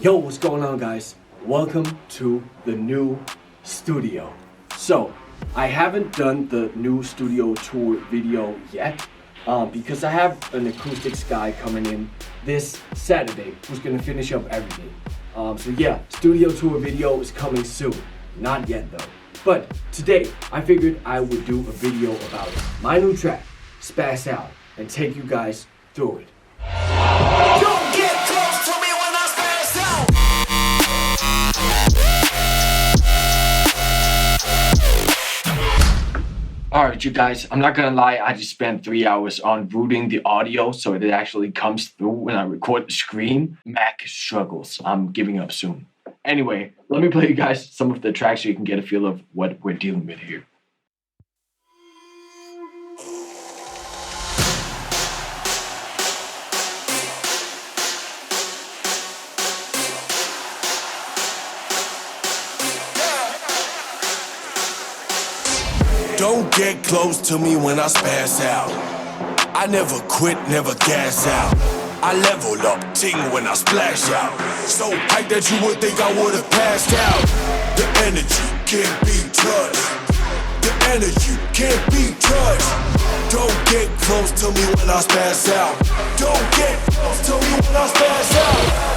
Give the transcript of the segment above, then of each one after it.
Yo, what's going on, guys? Welcome to the new studio. So, I haven't done the new studio tour video yet because I have an acoustics guy coming in this Saturday who's gonna finish up everything. So yeah, studio tour video is coming soon. Not yet though. But today, I figured I would do a video about my new track, Spazz Out, and take you guys through it. Don't get close to me when I spaz out. Alright, you guys, I'm not gonna lie, I just spent 3 hours on rooting the audio so it actually comes through when I record the screen. Mac struggles. I'm giving up soon. Anyway, let me play you guys some of the tracks so you can get a feel of what we're dealing with here. Don't get close to me when I spaz out. I never quit, never gas out. I level up, ting when I splash out. So hype that you would think I would've passed out. The energy can't be touched. The energy can't be touched. Don't get close to me when I spaz out. Don't get close to me when I spaz out.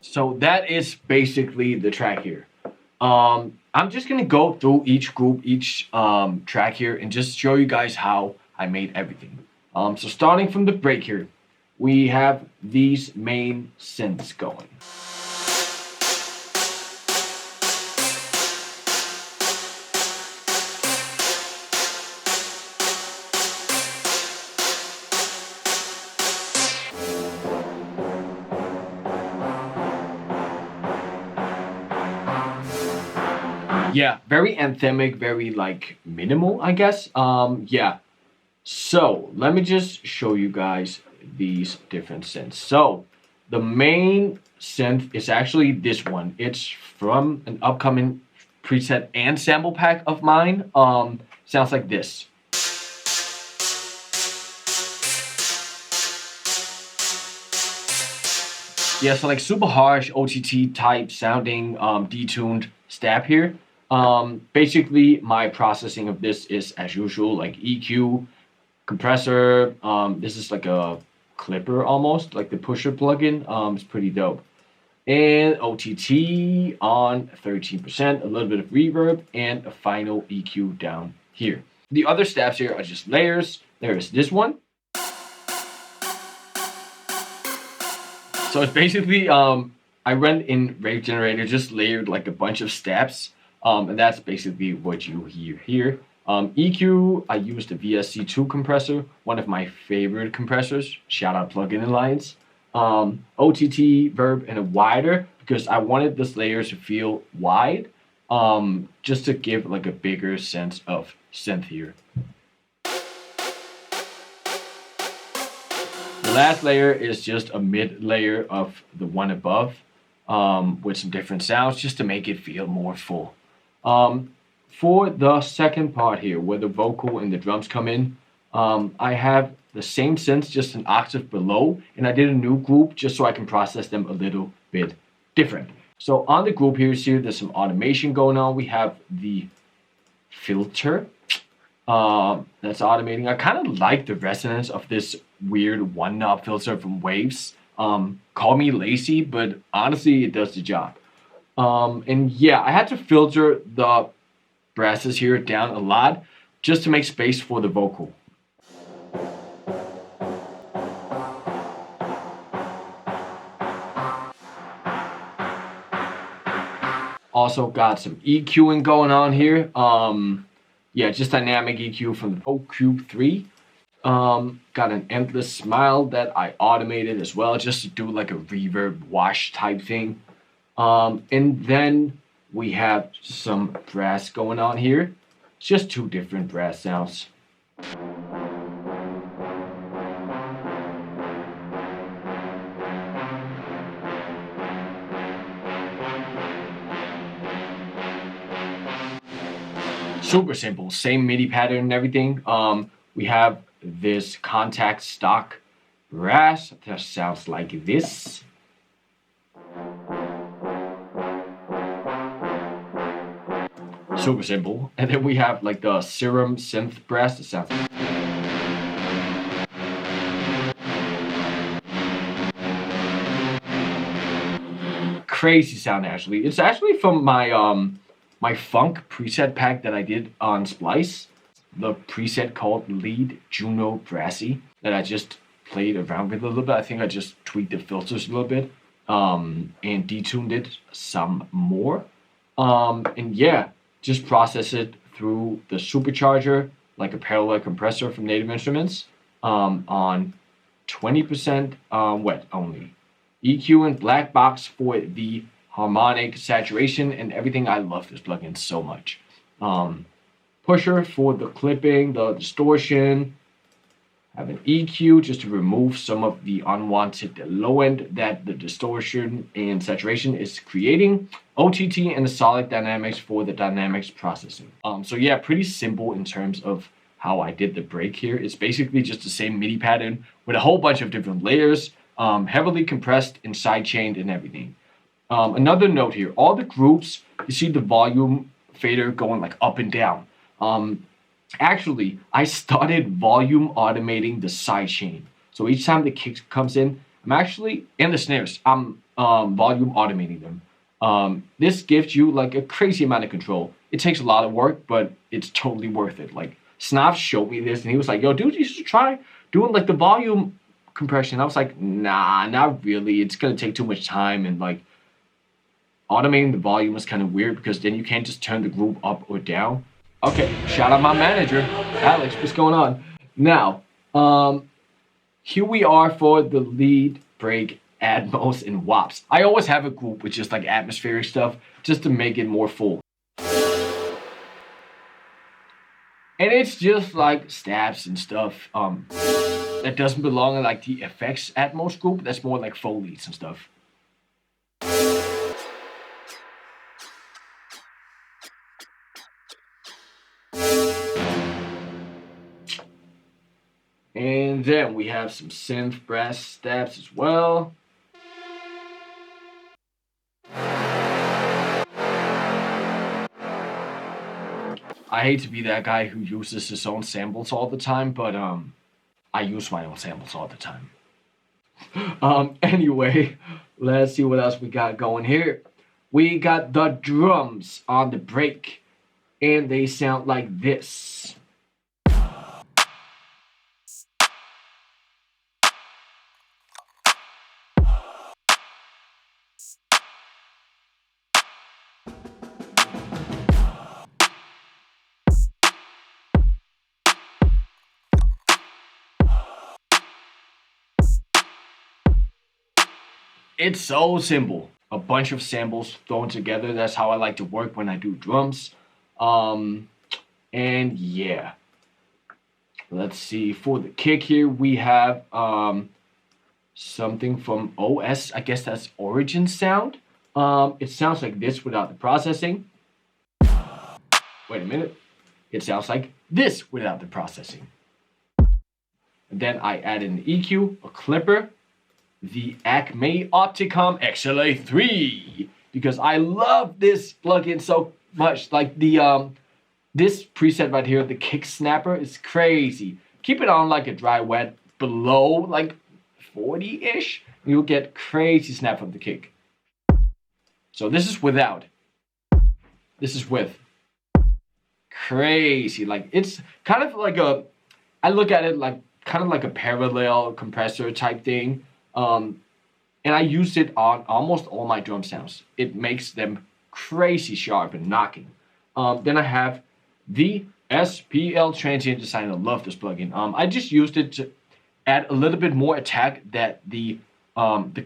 So that is basically the track here. I'm just gonna go through each group, each track here, and just show you guys how I made everything. So starting from the break here, we have these main synths going. Yeah, very anthemic, very like minimal, I guess. Yeah. So let me just show you guys these different synths. So the main synth is actually this one. It's from an upcoming preset and sample pack of mine. Sounds like this. Yeah, so like super harsh OTT type sounding detuned stab here. Basically my processing of this is as usual, like EQ, compressor. This is like a clipper almost, like the pusher plugin. It's pretty dope. And OTT on 13%, a little bit of reverb, and a final EQ down here. The other stabs here are just layers. There's this one. So it's basically I went in Rave Generator, just layered like a bunch of stabs. And that's basically what you hear here. EQ, I used the VSC2 compressor, one of my favorite compressors. Shout out Plugin Alliance. OTT, verb, and a wider, because I wanted this layer to feel wide, just to give like a bigger sense of synth here. The last layer is just a mid layer of the one above, with some different sounds, just to make it feel more full. For the second part here, where the vocal and the drums come in, I have the same synths, just an octave below, and I did a new group just so I can process them a little bit different. So on the group here, there's some automation going on. We have the filter that's automating. I kind of like the resonance of this weird one knob filter from Wubz. Call me lazy, but honestly, it does the job. And yeah, I had to filter the brasses here down a lot just to make space for the vocal. Also got some EQing going on here. Yeah, just dynamic EQ from the Pro Cube 3. Got an endless smile that I automated as well, just to do like a reverb wash type thing. And then we have some brass going on here. It's just two different brass sounds. Super simple, same MIDI pattern and everything. We have this contact stock brass that sounds like this. Super simple. And then we have like the Serum synth brass that sounds like crazy sound actually. It's actually from my my funk preset pack that I did on Splice. The preset called Lead Juno Brassy that I just played around with a little bit. I think I just tweaked the filters a little bit and detuned it some more. And yeah, just process it through the supercharger like a parallel compressor from Native Instruments on 20% wet only. EQ and black box for the harmonic saturation and everything. I love this plugin so much. Pusher for the clipping, the distortion. Have an EQ just to remove some of the unwanted low end that the distortion and saturation is creating. OTT and the solid dynamics for the dynamics processing. So yeah, pretty simple in terms of how I did the break here. It's basically just the same MIDI pattern with a whole bunch of different layers, heavily compressed and sidechained and everything. Another note here, all the groups, you see the volume fader going like up and down. Actually, I started volume automating the sidechain. So each time the kick comes in, I'm actually, and the snares, I'm volume automating them. This gives you like a crazy amount of control. It takes a lot of work, but it's totally worth it. Like Snav showed me this and he was like, yo, dude, you should try doing like the volume compression. I was like, nah, not really. It's going to take too much time, and like automating the volume is kind of weird because then you can't just turn the group up or down. Okay, shout out my manager, Alex, what's going on? Now, here we are for the lead break, Atmos, and Wubz. I always have a group with just like atmospheric stuff just to make it more full. And it's just like stabs and stuff that doesn't belong in like the effects Atmos group. That's more like Foley's and stuff. And then we have some synth brass stabs as well. I hate to be that guy who uses his own samples all the time, but I use my own samples all the time. Anyway, let's see what else we got going here. We got the drums on the break, and they sound like this. It's so simple. A bunch of samples thrown together. That's how I like to work when I do drums. And yeah. Let's see. For the kick here, we have something from OS. I guess that's Origin Sound. It sounds like this without the processing. Wait a minute. It sounds like this without the processing. And then I add an EQ, a clipper, the Acme Opticom XLA3, because I love this plugin so much. Like the this preset right here, the kick snapper, is crazy. Keep it on like a dry wet below like 40-ish, you'll get crazy snap from the kick. So this is without. This is with. Crazy. Like it's kind of like a, I look at it like kind of like a parallel compressor type thing. And I use it on almost all my drum sounds. It makes them crazy sharp and knocking. Then I have the SPL Transient Designer. Love this plugin. I just used it to add a little bit more attack that the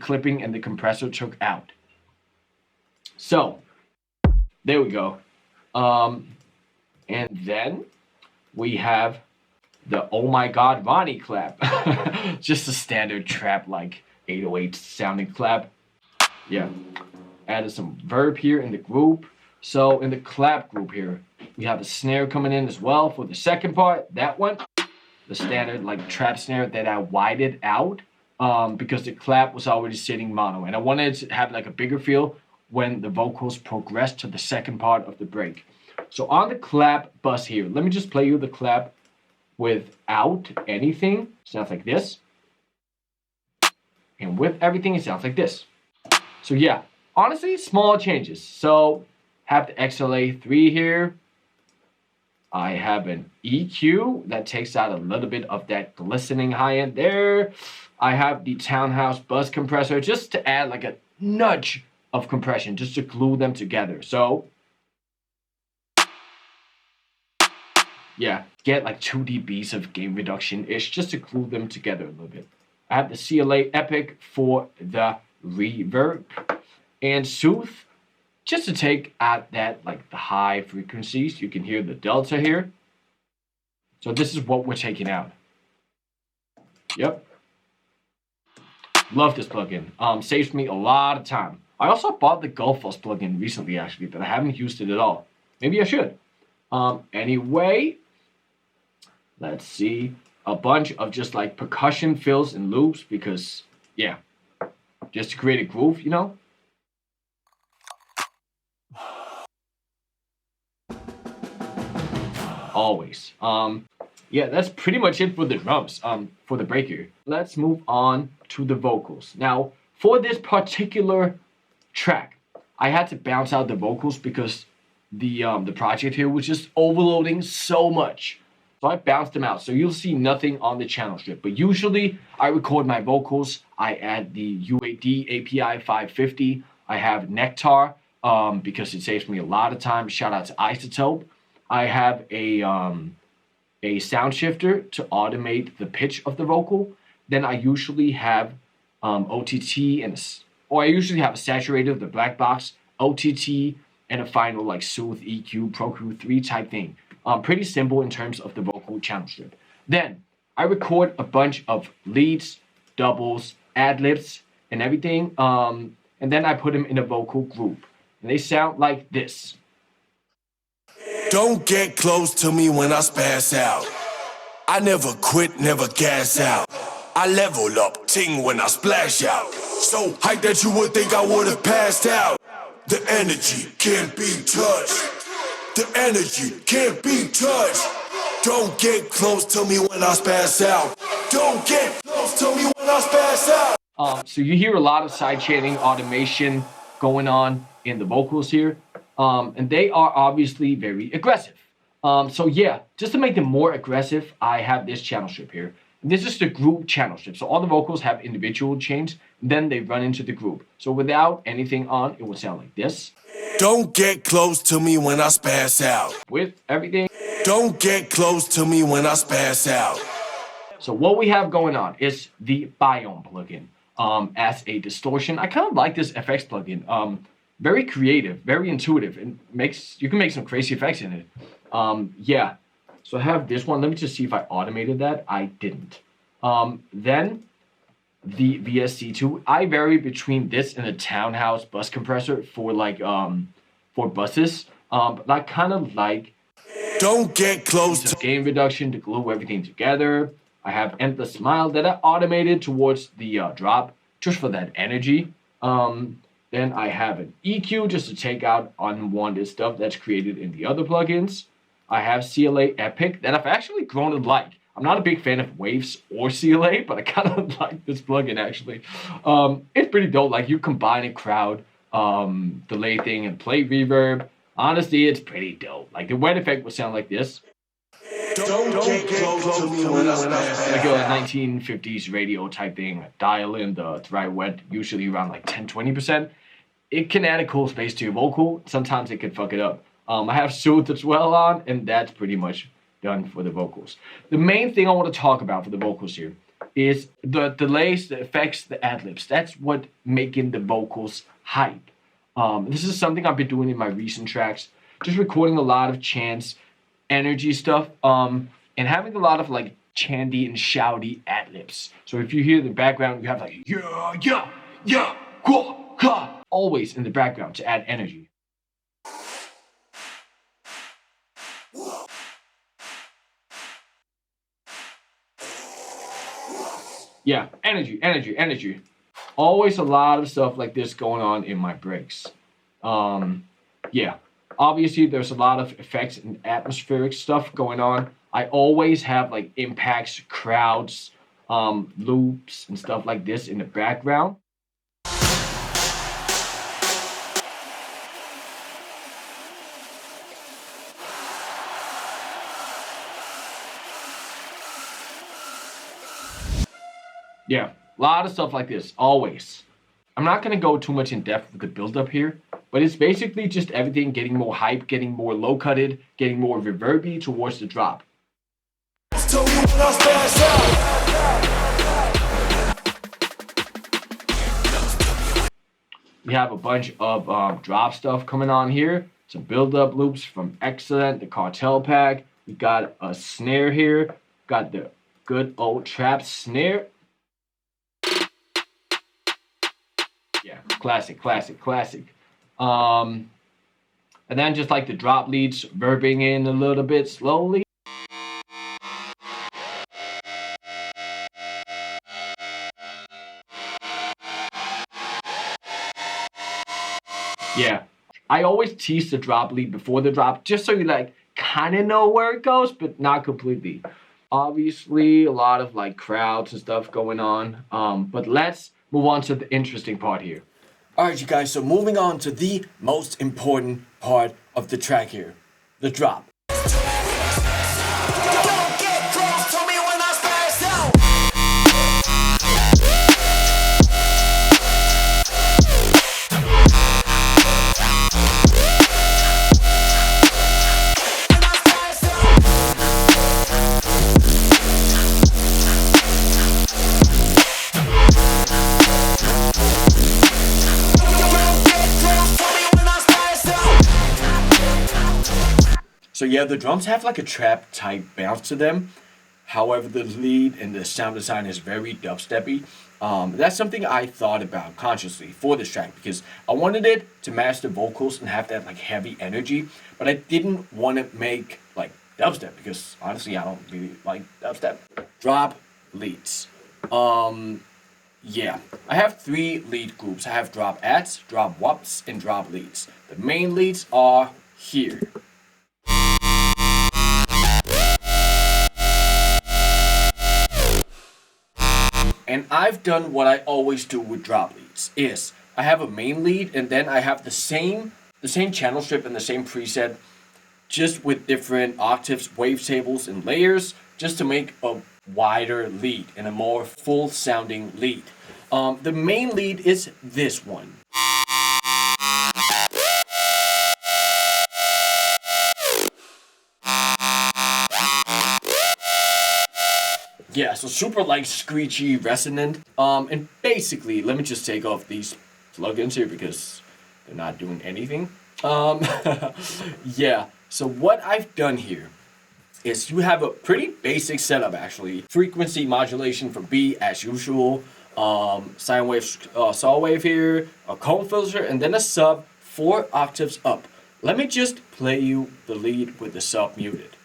clipping and the compressor took out. So there we go. And then we have the Oh My God Ronnie clap. Just a standard trap like 808 sounding clap. Yeah. Added some verb here in the group. So in the clap group here, we have the snare coming in as well for the second part. That one, the standard like trap snare that I widened out because the clap was already sitting mono. And I wanted to have like a bigger feel when the vocals progress to the second part of the break. So on the clap bus here, let me just play you the clap without anything. Sounds like this. And with everything, it sounds like this. So yeah, honestly, small changes. So have the XLA3 here. I have an EQ that takes out a little bit of that glistening high end there. I have the Townhouse bus compressor just to add like a nudge of compression, just to glue them together. So yeah, get like 2 dBs of gain reduction-ish just to glue them together a little bit. I have the CLA Epic for the reverb and Soothe just to take out that like the high frequencies. You can hear the delta here. So this is what we're taking out. Yep. Love this plugin. Saves me a lot of time. I also bought the Gullfoss plugin recently actually, but I haven't used it at all. Maybe I should. Anyway, let's see. A bunch of just like percussion fills and loops because, yeah, just to create a groove, you know? Always. Yeah, that's pretty much it for the drums, for the breaker. Let's move on to the vocals. Now, for this particular track, I had to bounce out the vocals because the project here was just overloading so much. So I bounced them out. So you'll see nothing on the channel strip. But usually I record my vocals. I add the UAD API 550. I have Nectar because it saves me a lot of time. Shout out to Isotope. I have a sound shifter to automate the pitch of the vocal. Then I usually have OTT or I usually have a saturator, the black box, OTT, and a final like Soothe, EQ, Pro Q3 type thing. Pretty simple in terms of the vocal channel strip. Then I record a bunch of leads, doubles, ad-libs, and everything. And then I put them in a vocal group. And they sound like this. Don't get close to me when I spazz out. I never quit, never gas out. I level up, ting when I splash out. So hype that you would think I would've passed out. The energy can't be touched. The energy can't be touched. Don't get close to me when I spazz out. Don't get close to me when I spazz out. So you hear a lot of sidechaining automation going on in the vocals here. And they are obviously very aggressive. So yeah, just to make them more aggressive, I have this channel strip here. And this is the group channel strip. So all the vocals have individual chains, then they run into the group. So without anything on, it would sound like this. Don't get close to me when I spazz out. With everything. Don't get close to me when I spazz out. So what we have going on is the Biome plugin as a distortion. I kind of like this FX plugin. Very creative, very intuitive, and you can make some crazy effects in it. Yeah, so I have this one. Let me just see if I automated that. I didn't. Then the VSC2. I vary between this and the Townhouse bus compressor for like for buses. But I kind of like. Don't get close to gain reduction to glue everything together. I have Endless Smile that I automated towards the drop just for that energy. Then I have an EQ just to take out unwanted stuff that's created in the other plugins. I have CLA Epic that I've actually grown to like. I'm not a big fan of Waves or CLA, but I kind of like this plugin actually. It's pretty dope. Like you combine a crowd, delay thing, and play reverb. Honestly, it's pretty dope. Like the wet effect will sound like this. Don't get close to me when I spazz Like a 1950s radio type thing. Dial in the dry wet, usually around like 10-20%. It can add a cool space to your vocal. Sometimes it can fuck it up. I have Synths as well on, and that's pretty much done for the vocals. The main thing I want to talk about for the vocals here is the delays, the effects, the ad-libs. That's what making the vocals hype. This is something I've been doing in my recent tracks, just recording a lot of chants, energy stuff, and having a lot of like chanty and shouty ad-libs. So if you hear the background, you have like yeah, yeah, yeah, whoa, ha, always in the background to add energy. Yeah, energy, energy, energy. Always a lot of stuff like this going on in my breaks. Yeah, obviously there's a lot of effects and atmospheric stuff going on. I always have like impacts, crowds, loops and stuff like this in the background. Yeah, a lot of stuff like this, always. I'm not going to go too much in depth with the build-up here, but it's basically just everything getting more hype, getting more low-cutted, getting more reverby towards the drop. We have a bunch of drop stuff coming on here. Some build-up loops from Excellent, the Cartel pack. We got a snare here. Got the good old trap snare. Yeah, classic, classic, classic. And then just like the drop leads, verbing in a little bit slowly. Yeah, I always tease the drop lead before the drop, just so you like kind of know where it goes, but not completely. Obviously, a lot of like crowds and stuff going on. But let's move on to the interesting part here. Alright, you guys, so moving on to the most important part of the track here, the drop. So yeah, the drums have like a trap type bounce to them. However, the lead and the sound design is very dubsteppy. That's something I thought about consciously for this track because I wanted it to match the vocals and have that like heavy energy, but I didn't want to make like dubstep because honestly I don't really like dubstep. Drop leads. Yeah, I have 3 lead groups. I have drop ats, drop wubz, and drop leads. The main leads are here. And I've done what I always do with drop leads, is I have a main lead and then I have the same channel strip and the same preset, just with different octaves, wavetables, and layers, just to make a wider lead and a more full sounding lead. The main lead is this one. Yeah, so super like screechy, resonant. And basically, let me just take off these plugins here because they're not doing anything. Yeah, so what I've done here is you have a pretty basic setup actually. Frequency modulation for B as usual, sine wave, saw wave here, a comb filter, and then a sub 4 octaves up. Let me just play you the lead with the sub muted.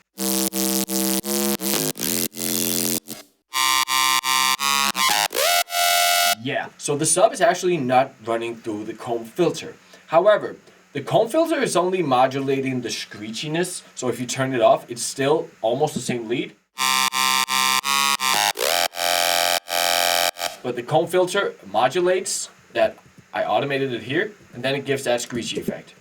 Yeah, so the sub is actually not running through the comb filter. However, the comb filter is only modulating the screechiness, so if you turn it off, it's still almost the same lead. But the comb filter modulates that. I automated it here, and then it gives that screechy effect.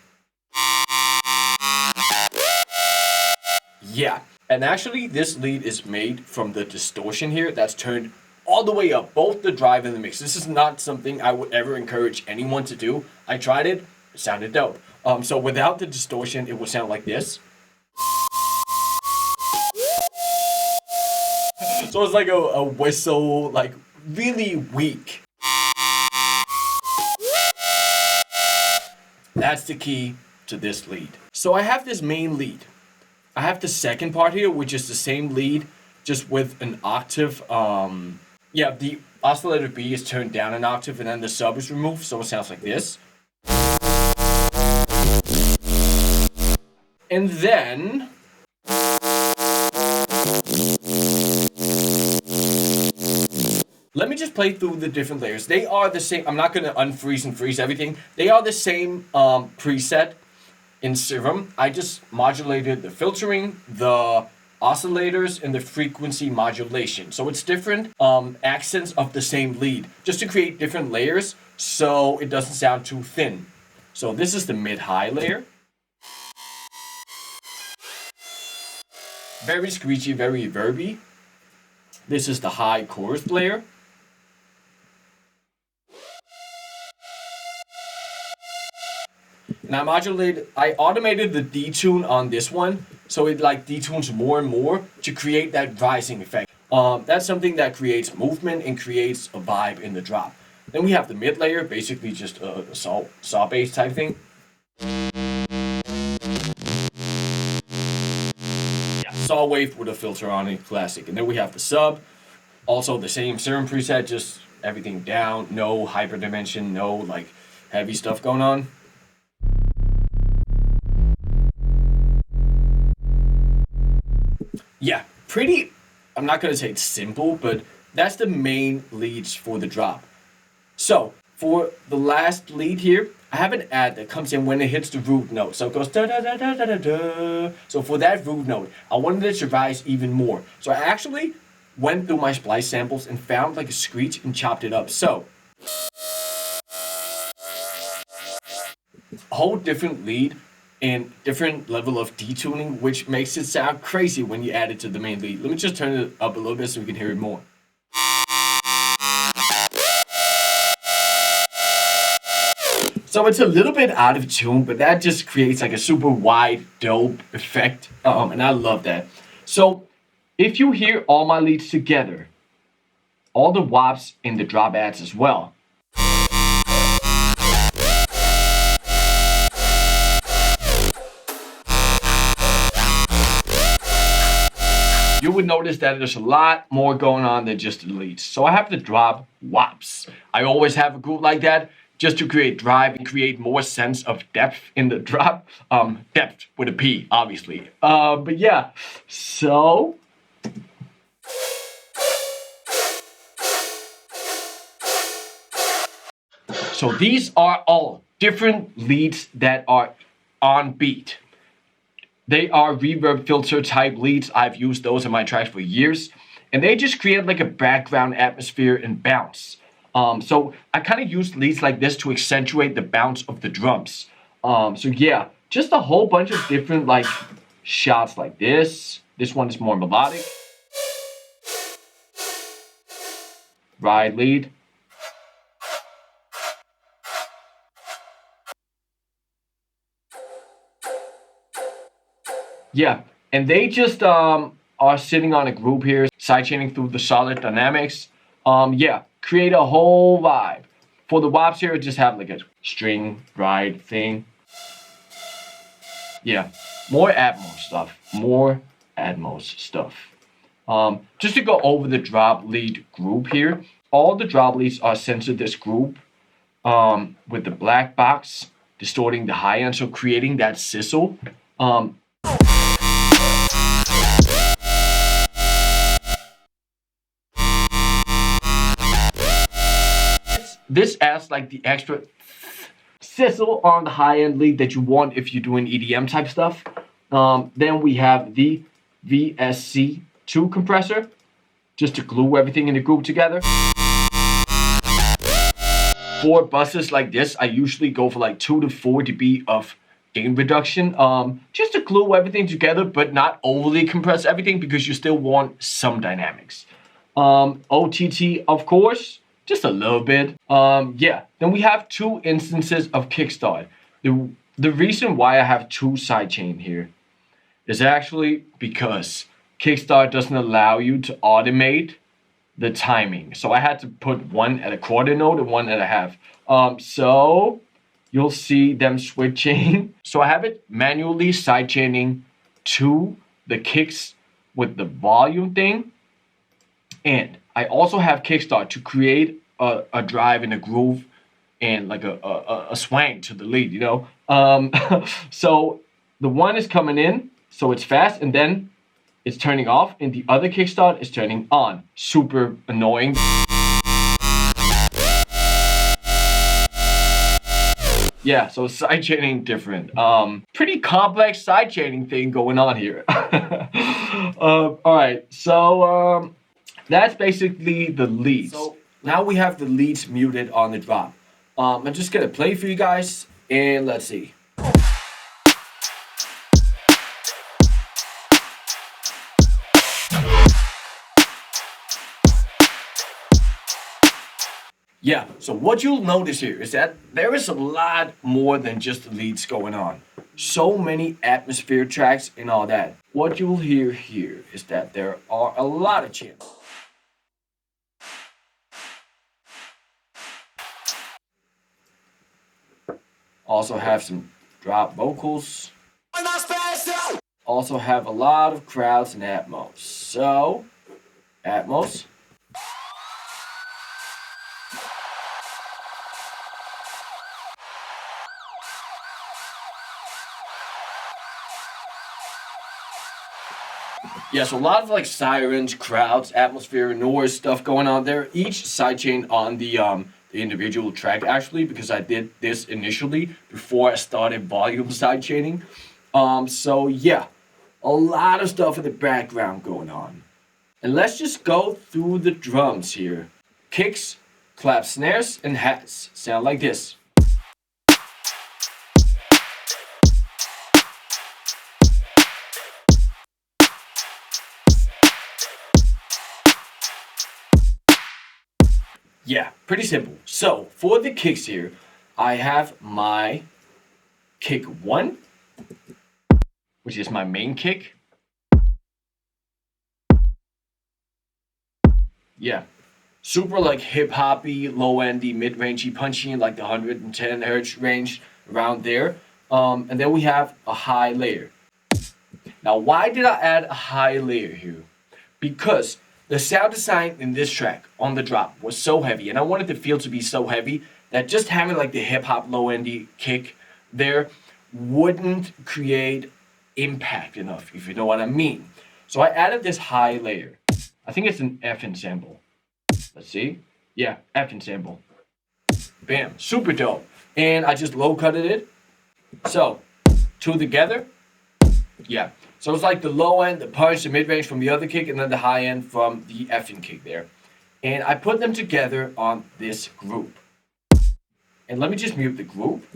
Yeah, and actually this lead is made from the distortion here that's turned all the way up, both the drive and the mix. This is not something I would ever encourage anyone to do. I tried it, it sounded dope. So without the distortion, it would sound like this. So it's like a whistle, like really weak. That's the key to this lead. So I have this main lead. I have the second part here, which is the same lead, just with an octave. Yeah, the oscillator B is turned down an octave, and then the sub is removed, so it sounds like this. And then let me just play through the different layers. They are the same. I'm not going to unfreeze and freeze everything. They are the same preset in Serum. I just modulated the filtering, the oscillators, and the frequency modulation. So it's different accents of the same lead, just to create different layers so it doesn't sound too thin. So this is the mid-high layer. Very screechy, very reverby. This is the high chorus layer. And I automated the detune on this one, so it like detunes more and more to create that rising effect. That's something that creates movement and creates a vibe in the drop. Then we have the mid layer, basically just a saw bass type thing. Yeah, saw wave with a filter on it, classic. And then we have the sub, also the same Serum preset, just everything down, no hyperdimension, no like heavy stuff going on. Yeah, pretty, I'm not gonna say it's simple, but that's the main leads for the drop. So, for the last lead here, I have an ad that comes in when it hits the root note. So it goes da da da da da da da. So for that root note, I wanted it to rise even more. So I actually went through my splice samples and found like a screech and chopped it up. So, a whole different lead and different level of detuning, which makes it sound crazy when you add it to the main lead. Let me just turn it up a little bit so we can hear it more. So it's a little bit out of tune, but that just creates like a super wide, dope effect, and I love that. So if you hear all my leads together, all the wops in the drop ads as well, you would notice that there's a lot more going on than just the leads. So I have the drop wops. I always have a group like that just to create drive and create more sense of depth in the drop. Depth with a P, obviously. But yeah, so these are all different leads that are on beat. They are reverb filter type leads. I've used those in my tracks for years. And they just create like a background atmosphere and bounce. So I kind of use leads like this to accentuate the bounce of the drums. So yeah, just a whole bunch of different like shots like this. This one is more melodic. Ride lead. Yeah, and they just are sitting on a group here, sidechaining through the solid dynamics. Yeah, create a whole vibe. For the wops here, just have like a string ride thing. Yeah, more Atmos stuff. More Atmos stuff. Just to go over the drop lead group here, all the drop leads are sent to this group with the black box distorting the high end, so creating that sizzle. This adds like the extra sizzle on the high end lead that you want if you're doing EDM type stuff. Then we have the VSC2 compressor, just to glue everything in the group together. For buses like this, I usually go for like 2 to 4 dB of gain reduction, just to glue everything together, but not overly compress everything because you still want some dynamics. OTT, of course, just a little bit. Yeah, then we have 2 instances of kickstart. The reason why I have two sidechain here is actually because Kickstart doesn't allow you to automate the timing. So I had to put one at a quarter note and one at a half. So you'll see them switching. So I have it manually sidechaining to the kicks with the volume thing. And I also have Kickstart to create a drive and a groove and like a swang to the lead, you know? So the one is coming in, so it's fast, and then it's turning off, and the other kickstart is turning on. Super annoying. Yeah, so sidechaining different. Pretty complex sidechaining thing going on here. Alright, so that's basically the leads. So now we have the leads muted on the drop. I'm just gonna play for you guys, and let's see. Yeah, so what you'll notice here is that there is a lot more than just the leads going on. So many atmosphere tracks and all that. What you'll hear here is that there are a lot of channels. Also have some drop vocals. Also have a lot of crowds in Atmos. So, Atmos. Yeah, so a lot of like sirens, crowds, atmosphere, noise stuff going on there. Each sidechain on the individual track actually, because I did this initially before I started volume sidechaining. So yeah, a lot of stuff in the background going on. And let's just go through the drums here. Kicks, clap snares, and hats sound like this. Yeah, pretty simple. So for the kicks here, I have my kick 1, which is my main kick. Yeah, super like hip hoppy, low endy, mid rangey, punchy, like the 110 hertz range around there. And then we have a high layer. Now, why did I add a high layer here? Because the sound design in this track on the drop was so heavy, and I wanted the feel to be so heavy that just having like the hip hop low endy kick there wouldn't create impact enough, if you know what I mean. So I added this high layer. I think it's an F ensemble. Let's see. Yeah, F ensemble. Bam, super dope. And I just low cutted it. So, two together. Yeah. So it's like the low end, the punch, the mid range from the other kick, and then the high end from the effing kick there. And I put them together on this group. And let me just mute the group.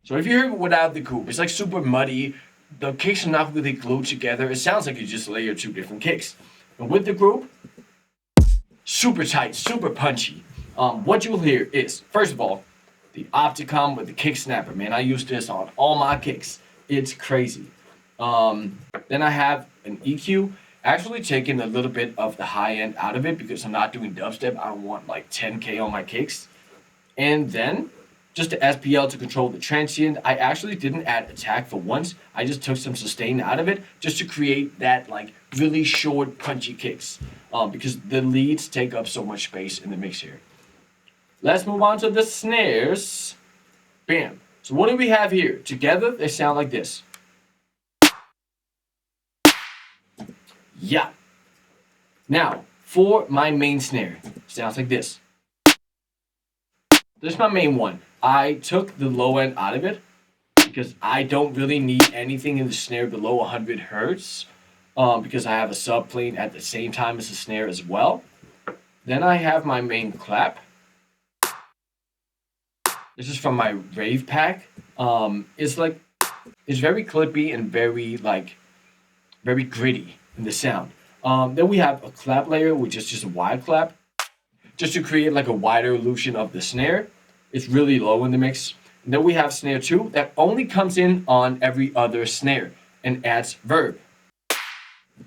So if you hear it without the group, it's like super muddy. The kicks are not really glued together. It sounds like you just layer two different kicks. And with the group, super tight, super punchy. What you'll hear is, first of all, the Opticom with the kick snapper. Man, I use this on all my kicks. It's crazy. Then I have an EQ, actually taking a little bit of the high end out of it because I'm not doing dubstep. I don't want like 10K on my kicks. And then just the SPL to control the transient. I actually didn't add attack for once. I just took some sustain out of it just to create that like really short punchy kicks because the leads take up so much space in the mix here. Let's move on to the snares. Bam. So what do we have here? Together, they sound like this. Yeah. Now, for my main snare, sounds like this. This is my main one. I took the low end out of it because I don't really need anything in the snare below 100 hertz because I have a subplane at the same time as the snare as well. Then I have my main clap. This is from my rave pack. It's very clippy and very gritty in the sound. Then we have a clap layer, which is just a wide clap, just to create like a wider illusion of the snare. It's really low in the mix. And then we have snare 2 that only comes in on every other snare and adds verb.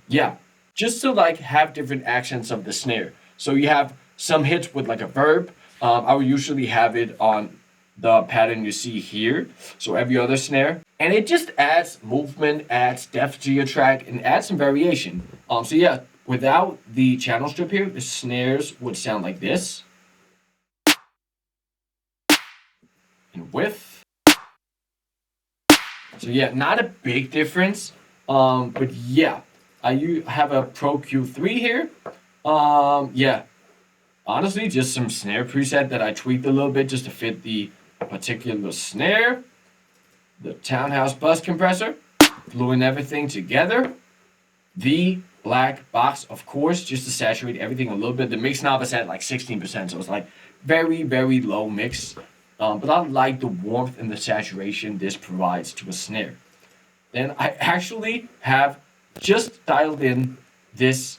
Yeah, just to like have different accents of the snare. So you have some hits with like a verb. I would usually have it on the pattern you see here. So every other snare. And it just adds movement, adds depth to your track, and adds some variation. So yeah, without the channel strip here, the snares would sound like this. And with. So yeah, not a big difference. But yeah, I have a Pro Q3 here. Yeah, honestly, just some snare preset that I tweaked a little bit just to fit the particular snare. The Townhouse bus compressor, gluing everything together. The black box, of course, just to saturate everything a little bit. The mix knob is at like 16%, so it's like very, very low mix. But I like the warmth and the saturation this provides to a snare. Then I actually have just dialed in this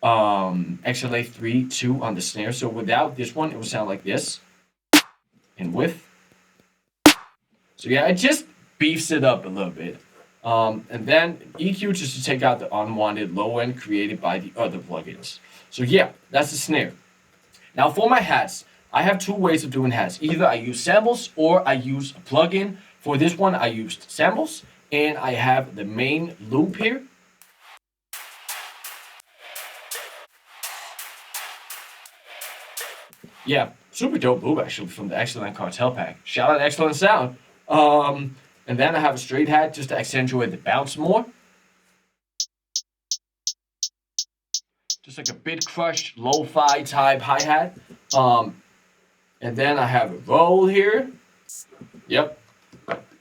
XLA 3.2 on the snare. So without this one, it would sound like this. And with. So yeah, it just beefs it up a little bit. And then EQ just to take out the unwanted low end created by the other plugins. So yeah, that's the snare. Now for my hats, I have two ways of doing hats. Either I use samples or I use a plugin. For this one, I used samples, and I have the main loop here. Yeah, super dope loop actually from the Excellent Cartel pack. Shout out Excellent Sound. And then I have a straight hat just to accentuate the bounce more. Just like a bit crushed, lo-fi type hi-hat. And then I have a roll here. Yep,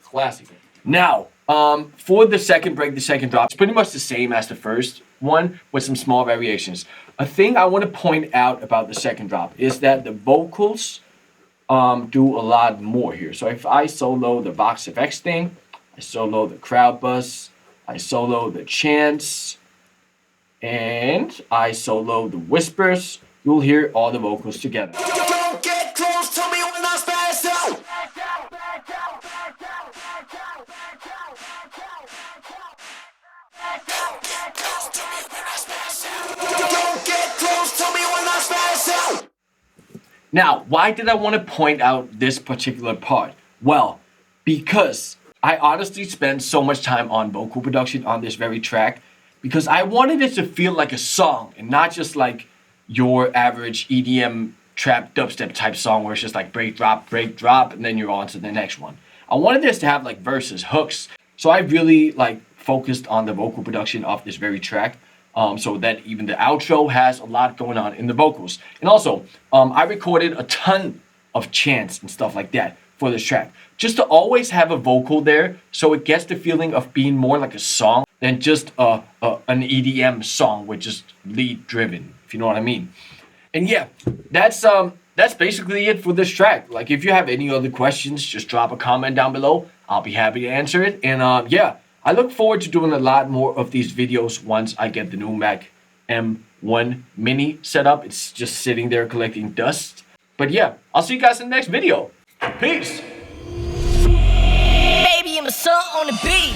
classic. Now, for the second break, the second drop, it's pretty much the same as the first one with some small variations. A thing I want to point out about the second drop is that the vocals do a lot more here. So if I solo the Vox FX thing, I solo the crowd buzz, I solo the chants, and I solo the whispers, you'll hear all the vocals together. Don't get close to me when I spaz out. Don't get close to me when I spaz out. Now, why did I want to point out this particular part? Well, because I honestly spent so much time on vocal production on this very track because I wanted it to feel like a song and not just like your average EDM trap dubstep type song where it's just like break, drop, and then you're on to the next one. I wanted this to have like verses, hooks. So I really like focused on the vocal production of this very track. So that even the outro has a lot going on in the vocals. And also, I recorded a ton of chants and stuff like that for this track. Just to always have a vocal there so it gets the feeling of being more like a song than just an EDM song with just lead driven, if you know what I mean. And yeah, that's basically it for this track. Like if you have any other questions, just drop a comment down below. I'll be happy to answer it. And yeah, I look forward to doing a lot more of these videos once I get the new Mac M1 Mini set up. It's just sitting there collecting dust. But yeah, I'll see you guys in the next video. Peace. Baby, I'm a son on the beat.